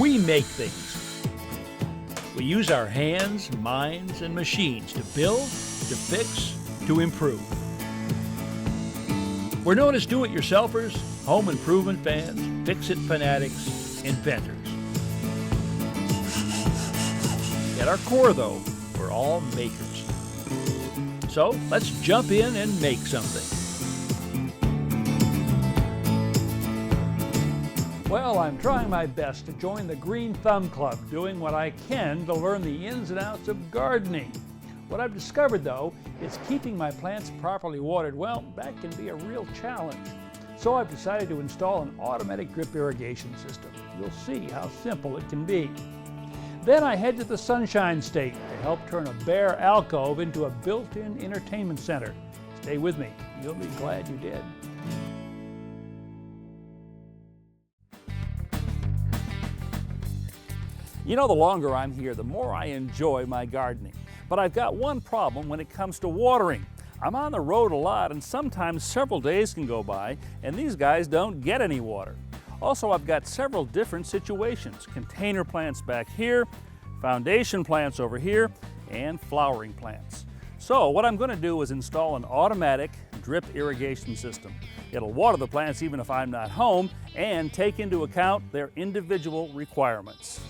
We make things. We use our hands, minds, and machines to build, to fix, to improve. We're known as do-it-yourselfers, home improvement fans, fix-it fanatics, inventors. At our core, though, we're all makers. So let's jump in and make something. Well, I'm trying my best to join the Green Thumb Club, doing what I can to learn the ins and outs of gardening. What I've discovered, though, is keeping my plants properly watered. Well, that can be a real challenge. So I've decided to install an automatic drip irrigation system. You'll see how simple it can be. Then I head to the Sunshine State to help turn a bare alcove into a built-in entertainment center. Stay with me. You'll be glad you did. You know, the longer I'm here, the more I enjoy my gardening. But I've got one problem when it comes to watering. I'm on the road a lot, and sometimes several days can go by and these guys don't get any water. Also, I've got several different situations. Container plants back here, foundation plants over here, and flowering plants. So what I'm going to do is install an automatic drip irrigation system. It'll water the plants even if I'm not home and take into account their individual requirements.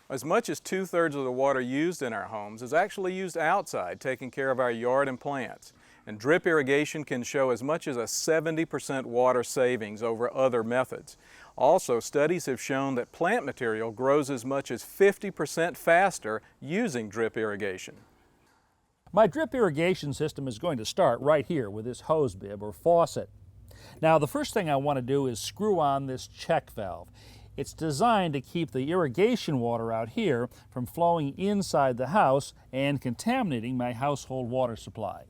As much as 2/3 of the water used in our homes is actually used outside, taking care of our yard and plants. And drip irrigation can show as much as a 70% water savings over other methods. Also, studies have shown that plant material grows as much as 50% faster using drip irrigation. My drip irrigation system is going to start right here with this hose bib or faucet. Now, the first thing I want to do is screw on this check valve. It's designed to keep the irrigation water out here from flowing inside the house and contaminating my household water supply.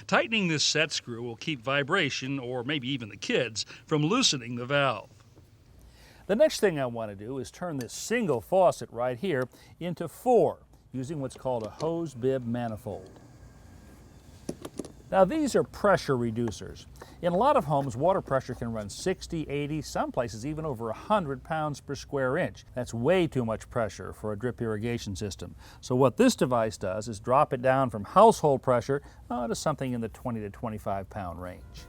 Tightening this set screw will keep vibration, or maybe even the kids, from loosening the valve. The next thing I want to do is turn this single faucet right here into 4, using what's called a hose bib manifold. Now, these are pressure reducers. In a lot of homes, water pressure can run 60, 80, some places even over 100 pounds per square inch. That's way too much pressure for a drip irrigation system. So what this device does is drop it down from household pressure to something in the 20 to 25 pound range.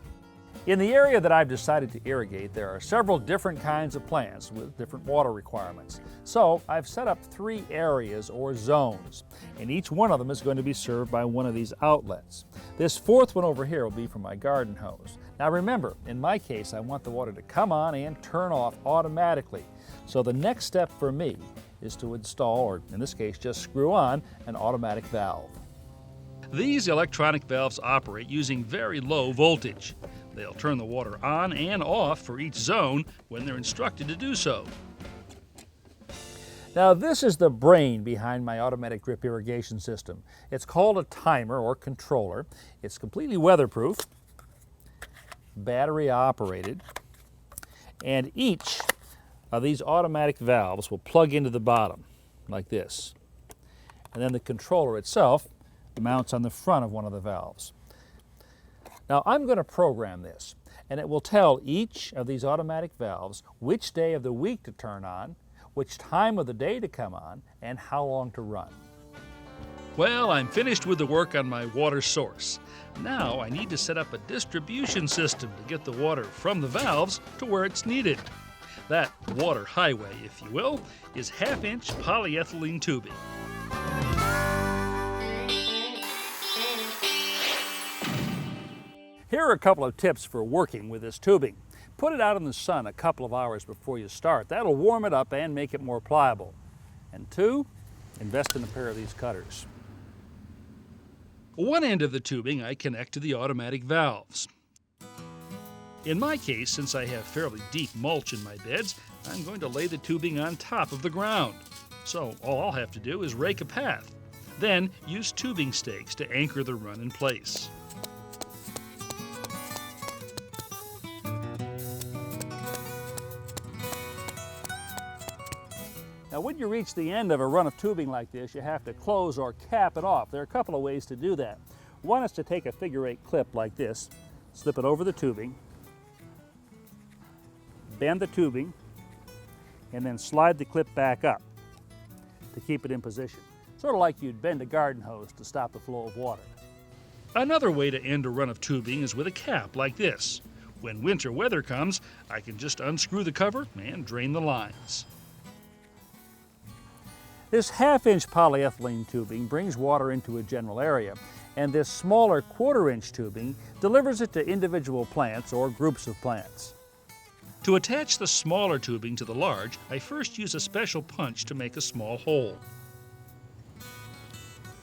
In the area that I've decided to irrigate, there are several different kinds of plants with different water requirements. So I've set up 3 areas or zones, and each one of them is going to be served by one of these outlets. This 4th one over here will be for my garden hose. Now remember, in my case, I want the water to come on and turn off automatically. So the next step for me is to install, or in this case, just screw on an automatic valve. These electronic valves operate using very low voltage. They'll turn the water on and off for each zone when they're instructed to do so. Now, this is the brain behind my automatic drip irrigation system. It's called a timer or controller. It's completely weatherproof, battery operated, and each of these automatic valves will plug into the bottom like this. And then the controller itself mounts on the front of one of the valves. Now, I'm going to program this, and it will tell each of these automatic valves which day of the week to turn on, which time of the day to come on, and how long to run. Well, I'm finished with the work on my water source. Now I need to set up a distribution system to get the water from the valves to where it's needed. That water highway, if you will, is 1/2-inch polyethylene tubing. Here are a couple of tips for working with this tubing. Put it out in the sun a couple of hours before you start. That'll warm it up and make it more pliable. And 2, invest in a pair of these cutters. One end of the tubing I connect to the automatic valves. In my case, since I have fairly deep mulch in my beds, I'm going to lay the tubing on top of the ground. So all I'll have to do is rake a path. Then use tubing stakes to anchor the run in place. Now, when you reach the end of a run of tubing like this, you have to close or cap it off. There are a couple of ways to do that. One is to take a figure-8 clip like this, slip it over the tubing, bend the tubing, and then slide the clip back up to keep it in position. Sort of like you'd bend a garden hose to stop the flow of water. Another way to end a run of tubing is with a cap like this. When winter weather comes, I can just unscrew the cover and drain the lines. This half-inch polyethylene tubing brings water into a general area, and this smaller quarter-inch tubing delivers it to individual plants or groups of plants. To attach the smaller tubing to the large, I first use a special punch to make a small hole.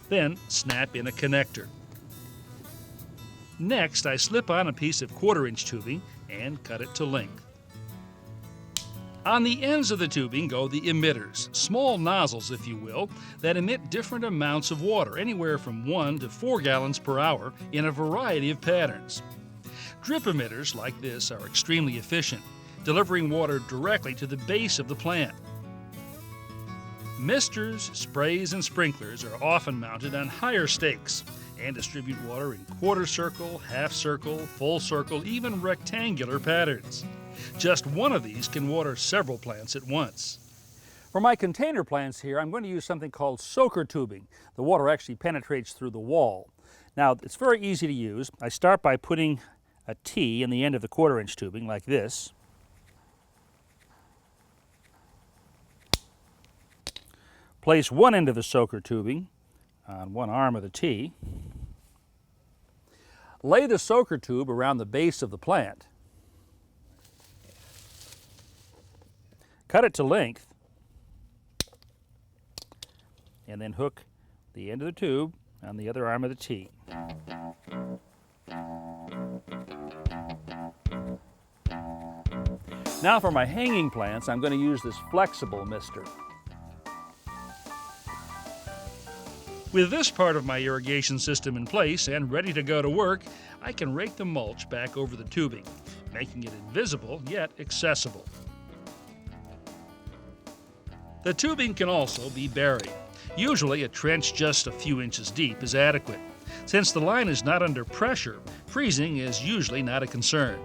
Then snap in a connector. Next, I slip on a piece of quarter-inch tubing and cut it to length. On the ends of the tubing go the emitters, small nozzles, if you will, that emit different amounts of water, anywhere from 1 to 4 gallons per hour in a variety of patterns. Drip emitters like this are extremely efficient, delivering water directly to the base of the plant. Misters, sprays, and sprinklers are often mounted on higher stakes and distribute water in quarter circle, half circle, full circle, even rectangular patterns. Just one of these can water several plants at once. For my container plants here, I'm going to use something called soaker tubing. The water actually penetrates through the wall. Now, it's very easy to use. I start by putting a T in the end of the quarter-inch tubing like this. Place one end of the soaker tubing on one arm of the T. Lay the soaker tube around the base of the plant. Cut it to length, and then hook the end of the tube on the other arm of the T. Now for my hanging plants, I'm going to use this flexible mister. With this part of my irrigation system in place and ready to go to work, I can rake the mulch back over the tubing, making it invisible yet accessible. The tubing can also be buried. Usually a trench just a few inches deep is adequate. Since the line is not under pressure, freezing is usually not a concern.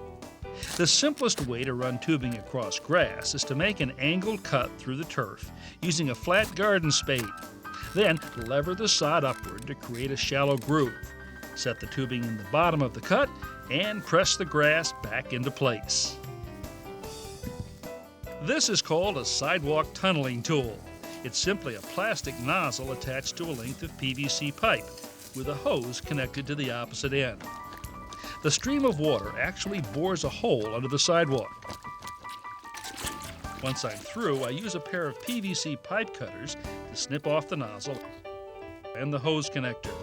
The simplest way to run tubing across grass is to make an angled cut through the turf using a flat garden spade. Then lever the sod upward to create a shallow groove. Set the tubing in the bottom of the cut and press the grass back into place. This is called a sidewalk tunneling tool. It's simply a plastic nozzle attached to a length of PVC pipe with a hose connected to the opposite end. The stream of water actually bores a hole under the sidewalk. Once I'm through, I use a pair of PVC pipe cutters to snip off the nozzle and the hose connector.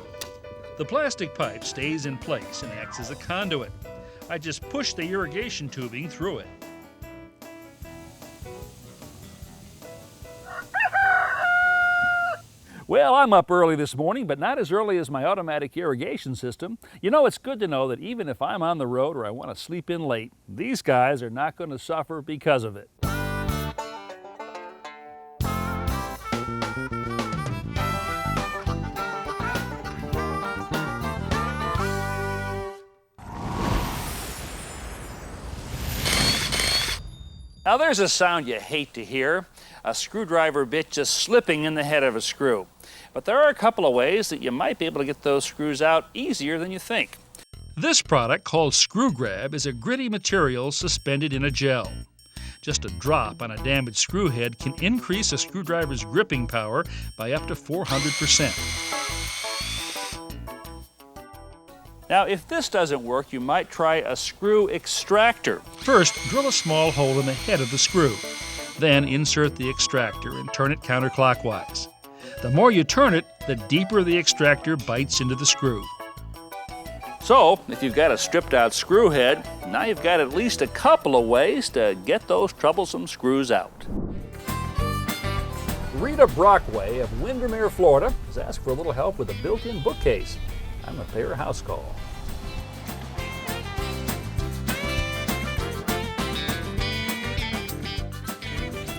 The plastic pipe stays in place and acts as a conduit. I just push the irrigation tubing through it. Well, I'm up early this morning, but not as early as my automatic irrigation system. You know, it's good to know that even if I'm on the road or I want to sleep in late, these guys are not going to suffer because of it. Now there's a sound you hate to hear, a screwdriver bit just slipping in the head of a screw. But there are a couple of ways that you might be able to get those screws out easier than you think. This product, called Screw Grab, is a gritty material suspended in a gel. Just a drop on a damaged screw head can increase a screwdriver's gripping power by up to 400%. Now, if this doesn't work, you might try a screw extractor. First, drill a small hole in the head of the screw. Then insert the extractor and turn it counterclockwise. The more you turn it, the deeper the extractor bites into the screw. So, if you've got a stripped out screw head, now you've got at least a couple of ways to get those troublesome screws out. Rita Brockway of Windermere, Florida, has asked for a little help with a built-in bookcase. I'm going to pay her a house call.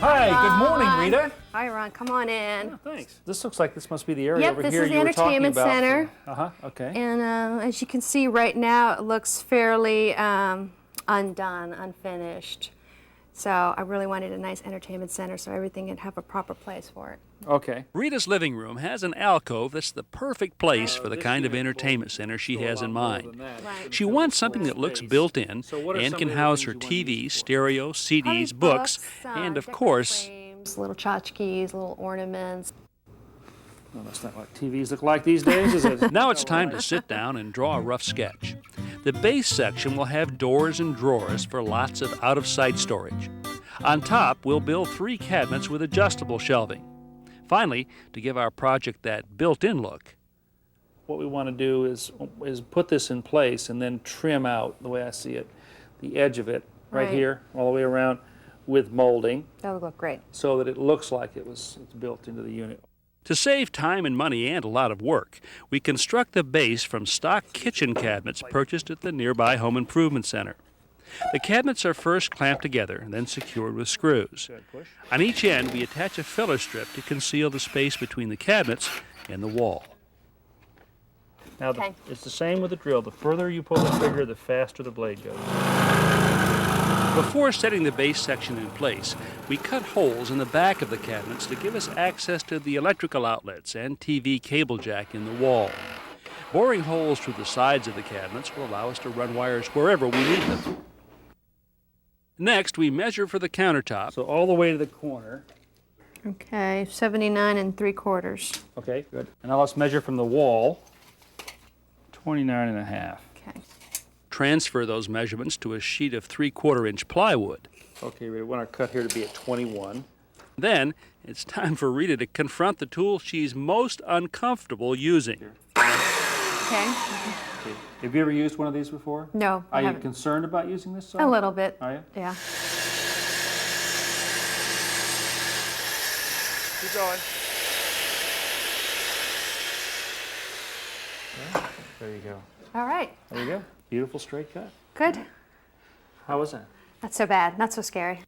Hi, good morning, Ron. Rita. Hi, Ron. Come on in. Oh, thanks. This looks like this must be the area Yep, over this here is the you were talking entertainment about. center. Okay. And as you can see right now, it looks fairly undone, unfinished. So I really wanted a nice entertainment center so everything would have a proper place for it. Okay. Rita's living room has an alcove that's the perfect place for the kind of entertainment center she has in mind. Right. She wants something that looks built in and can house her TV, stereo, CDs, books, and of course, frames, little tchotchkes, little ornaments. Well, that's not what TVs look like these days, is it? now it's time to sit down and draw a rough sketch. The base section will have doors and drawers for lots of out-of-sight storage. On top, we'll build 3 cabinets with adjustable shelving. Finally, to give our project that built-in look, What we want to do is put this in place and then trim out, the way I see it, the edge of it right Right. here, all the way around with molding That would look great. so that it looks like it's built into the unit. to save time and money and a lot of work, we construct the base from stock kitchen cabinets purchased at the nearby home improvement center. The cabinets are first clamped together and then secured with screws. Good, push. On each end, we attach a filler strip to conceal the space between the cabinets and the wall. Now, Okay. it's the same with the drill. The further you pull the trigger, the faster the blade goes. Before setting the base section in place, we cut holes in the back of the cabinets to give us access to the electrical outlets and TV cable jack in the wall. Boring holes through the sides of the cabinets will allow us to run wires wherever we need them. Next, we measure for the countertop. So all the way to the corner. Okay, 79 3/4. Okay, good. And now let's measure from the wall, 29.5. Okay. Transfer those measurements to a sheet of 3/4 inch plywood. Okay, we want our cut here to be at 21. Then, it's time for Rita to confront the tool she's most uncomfortable using. Okay. Okay. Have you ever used one of these before? No, I Are you haven't. concerned about using this? A little bit. Are you? Yeah. Keep going. Okay, there you go. All right. There you go. Beautiful straight cut. Good. How was that? Not so bad. Not so scary.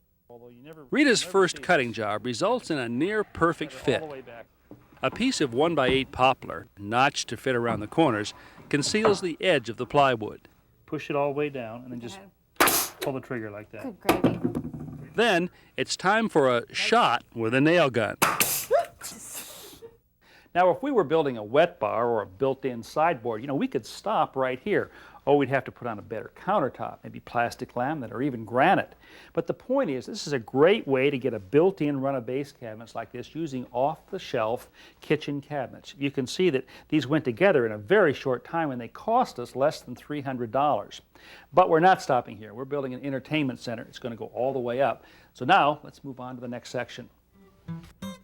Rita's first cutting job results in a near-perfect fit. A piece of 1x8 poplar, notched to fit around the corners, conceals the edge of the plywood. Push it all the way down and then just pull the trigger like that. Good gravy. Then, it's time for a shot with a nail gun. Now, if we were building a wet bar or a built-in sideboard, we could stop right here. Oh, we'd have to put on a better countertop, maybe plastic laminate or even granite. But the point is, this is a great way to get a built-in run of base cabinets like this using off-the-shelf kitchen cabinets. You can see that these went together in a very short time and they cost us less than $300. But we're not stopping here. We're building an entertainment center. It's going to go all the way up. So now, let's move on to the next section.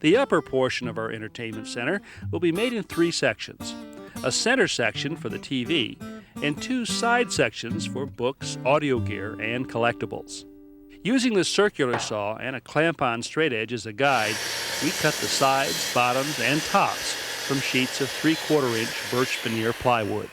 The upper portion of our entertainment center will be made in 3 sections. A center section for the TV, and 2 side sections for books, audio gear, and collectibles. Using the circular saw and a clamp-on straight edge as a guide, we cut the sides, bottoms, and tops from sheets of 3/4 inch birch veneer plywood.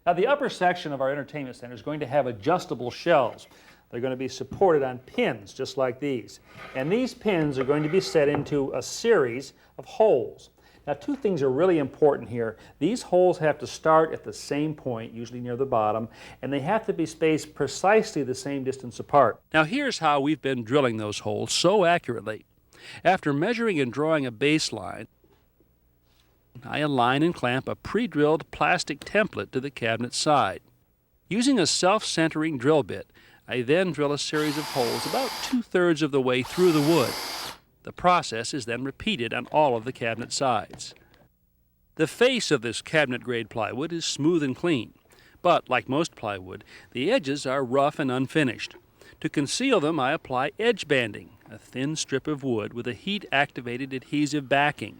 Now, the upper section of our entertainment center is going to have adjustable shelves. They're going to be supported on pins just like these. And these pins are going to be set into a series of holes. Now, 2 things are really important here. These holes have to start at the same point, usually near the bottom, and they have to be spaced precisely the same distance apart. Now here's how we've been drilling those holes so accurately. After measuring and drawing a baseline, I align and clamp a pre-drilled plastic template to the cabinet side. Using a self-centering drill bit, I then drill a series of holes about 2/3 of the way through the wood. The process is then repeated on all of the cabinet sides. The face of this cabinet-grade plywood is smooth and clean, but like most plywood, the edges are rough and unfinished. To conceal them, I apply edge banding, a thin strip of wood with a heat-activated adhesive backing.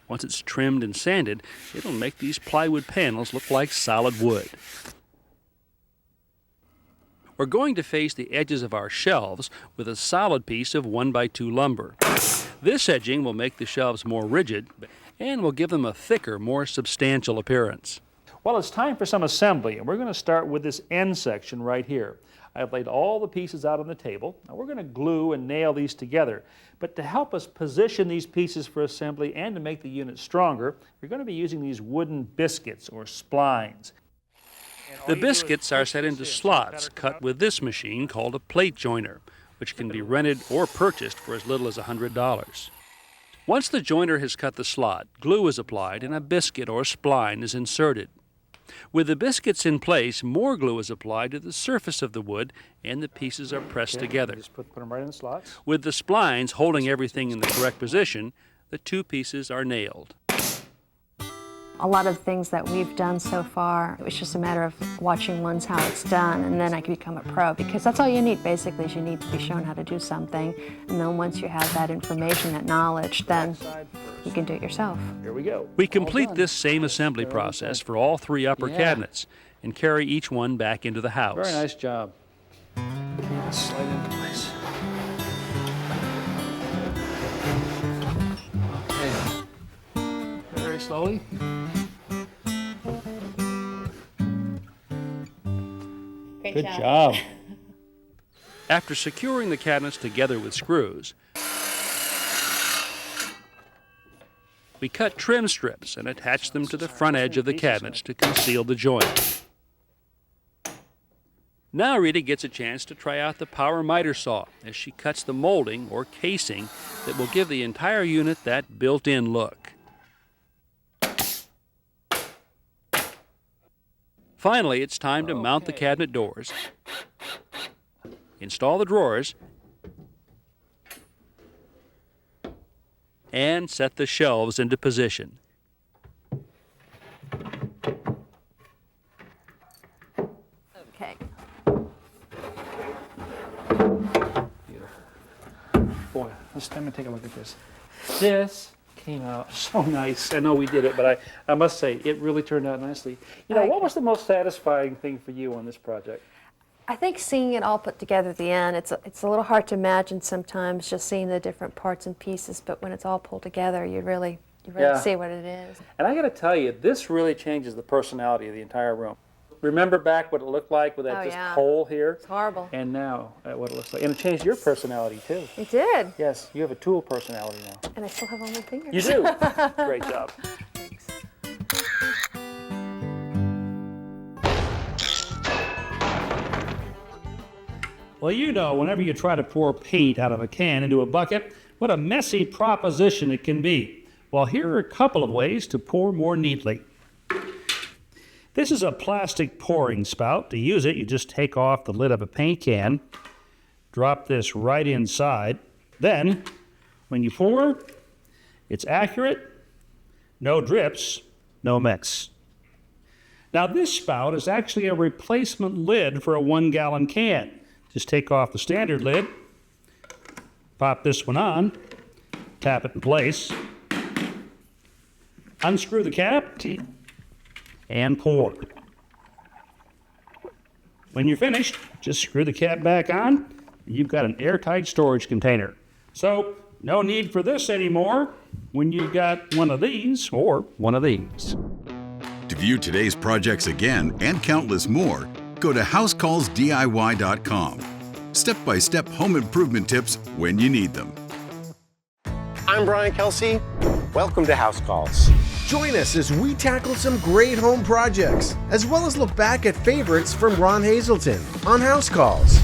Once it's trimmed and sanded, it'll make these plywood panels look like solid wood. We're going to face the edges of our shelves with a solid piece of 1x2 lumber. This edging will make the shelves more rigid and will give them a thicker, more substantial appearance. Well, it's time for some assembly, and we're going to start with this end section right here. I've laid all the pieces out on the table. Now we're going to glue and nail these together. But to help us position these pieces for assembly and to make the unit stronger, we're going to be using these wooden biscuits or splines. The biscuits are set into slots cut with this machine called a plate joiner, which can be rented or purchased for as little as $100. Once the joiner has cut the slot, glue is applied and a biscuit or spline is inserted. With the biscuits in place, more glue is applied to the surface of the wood and the pieces are pressed together. Just put them right in the slots. With the splines holding everything in the correct position, the two pieces are nailed. A lot of things that we've done so far, it was just a matter of watching once how it's done, and then I could become a pro, because that's all you need basically, is you need to be shown how to do something, and then once you have that information, that knowledge, then you can do it yourself. Here we go. We complete this same assembly process for all three upper cabinets and carry each one back into the house. Very nice job. Slide into place. Okay. Very slowly. Good job. After securing the cabinets together with screws, we cut trim strips and attach them to the front edge of the cabinets to conceal the joint. Now Rita gets a chance to try out the power miter saw as she cuts the molding or casing that will give the entire unit that built-in look. Finally, it's time to mount the cabinet doors, install the drawers, and set the shelves into position. Okay. Boy, let me take a look at this. This came out so nice. I know we did it, but I must say, it really turned out nicely. You know, what was the most satisfying thing for you on this project? I think seeing it all put together at the end, it's a little hard to imagine sometimes, just seeing the different parts and pieces, but when it's all pulled together, you really see what it is. And I got to tell you, this really changes the personality of the entire room. Remember back what it looked like with that just hole here? It's horrible. And now what it looks like. And it changed your personality too. It did. Yes, you have a tool personality now. And I still have all my fingers. You do. Great job. Thanks. Well, you know, whenever you try to pour paint out of a can into a bucket, what a messy proposition it can be. Well, here are a couple of ways to pour more neatly. This is a plastic pouring spout. To use it, you just take off the lid of a paint can, drop this right inside. Then, when you pour, it's accurate, no drips, no mess. Now, this spout is actually a replacement lid for a 1-gallon can. Just take off the standard lid, pop this one on, tap it in place, unscrew the cap, and pour. When you're finished, just screw the cap back on, and you've got an airtight storage container. So, no need for this anymore when you've got one of these or one of these. To view today's projects again and countless more, go to HouseCallsDIY.com. Step-by-step home improvement tips when you need them. I'm Brian Kelsey. Welcome to House Calls. Join us as we tackle some great home projects, as well as look back at favorites from Ron Hazelton on House Calls.